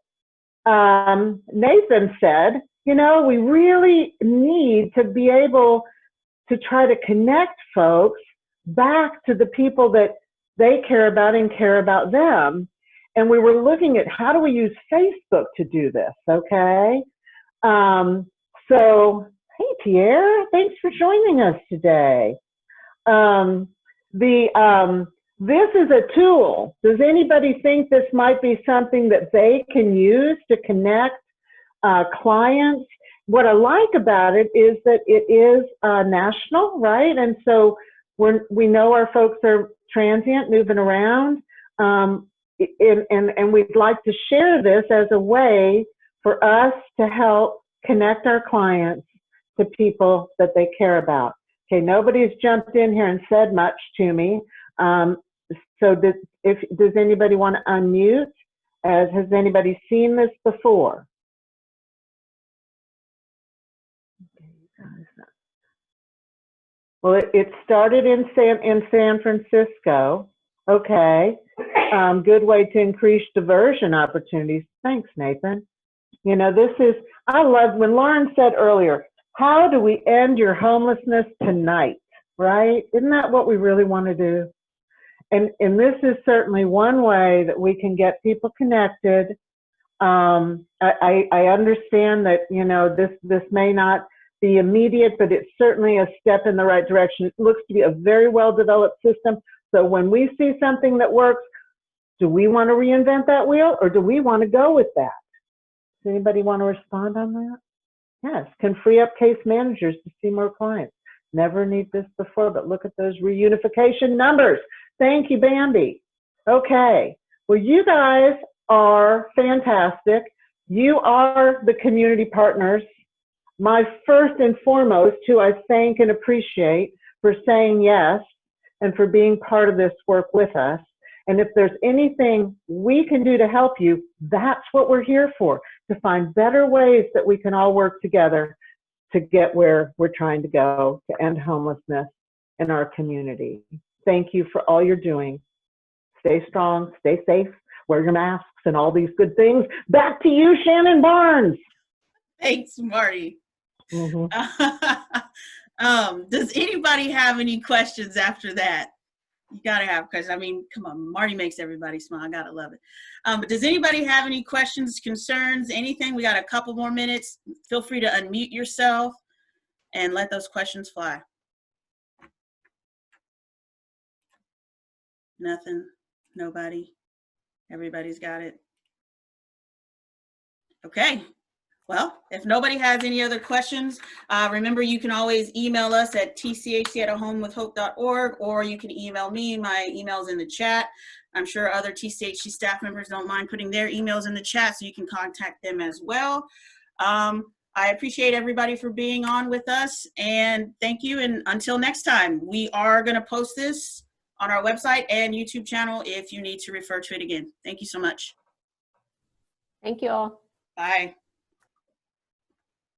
Nathan said, you know, we really need to be able to try to connect folks back to the people that they care about and care about them. And we were looking at how do we use Facebook to do this, okay? So, hey, Pierre, thanks for joining us today. This is a tool. Does anybody think this might be something that they can use to connect clients? What I like about it is that it is national, right? And so we know our folks are transient, moving around, and we'd like to share this as a way for us to help connect our clients to people that they care about. Okay, nobody's jumped in here and said much to me. So does anybody want to unmute? Has anybody seen this before? Well, it started in San Francisco. Okay, good way to increase diversion opportunities. Thanks, Nathan. You know, I love when Lauren said earlier, how do we end your homelessness tonight, right? Isn't that what we really want to do? And this is certainly one way that we can get people connected. I understand that, you know, this may not be immediate, but it's certainly a step in the right direction. It looks to be a very well-developed system. So when we see something that works, do we want to reinvent that wheel, or do we want to go with that? Does anybody want to respond on that? Yes, can free up case managers to see more clients. Never need this before, but look at those reunification numbers. Thank you, Bambi. Okay, well, you guys are fantastic. You are the community partners. My first and foremost, who I thank and appreciate for saying yes and for being part of this work with us. And if there's anything we can do to help you, that's what we're here for, to find better ways that we can all work together to get where we're trying to go, to end homelessness in our community. Thank you for all you're doing. Stay strong, stay safe, wear your masks and all these good things. Back to you, Shannon Barnes. Thanks, Marty. Mm-hmm. Does anybody have any questions after that? You gotta have questions. I mean, come on, Marty makes everybody smile. I gotta love it. But does anybody have any questions, concerns, anything? We got a couple more minutes. Feel free to unmute yourself and let those questions fly. Nothing, nobody, everybody's got it. Okay. Well, if nobody has any other questions, remember you can always email us at tchc@ahomewithhope.org, or you can email me. My email's in the chat. I'm sure other TCHC staff members don't mind putting their emails in the chat, so you can contact them as well. I appreciate everybody for being on with us, and thank you. And until next time, we are going to post this on our website and YouTube channel if you need to refer to it again. Thank you so much. Thank you all. Bye.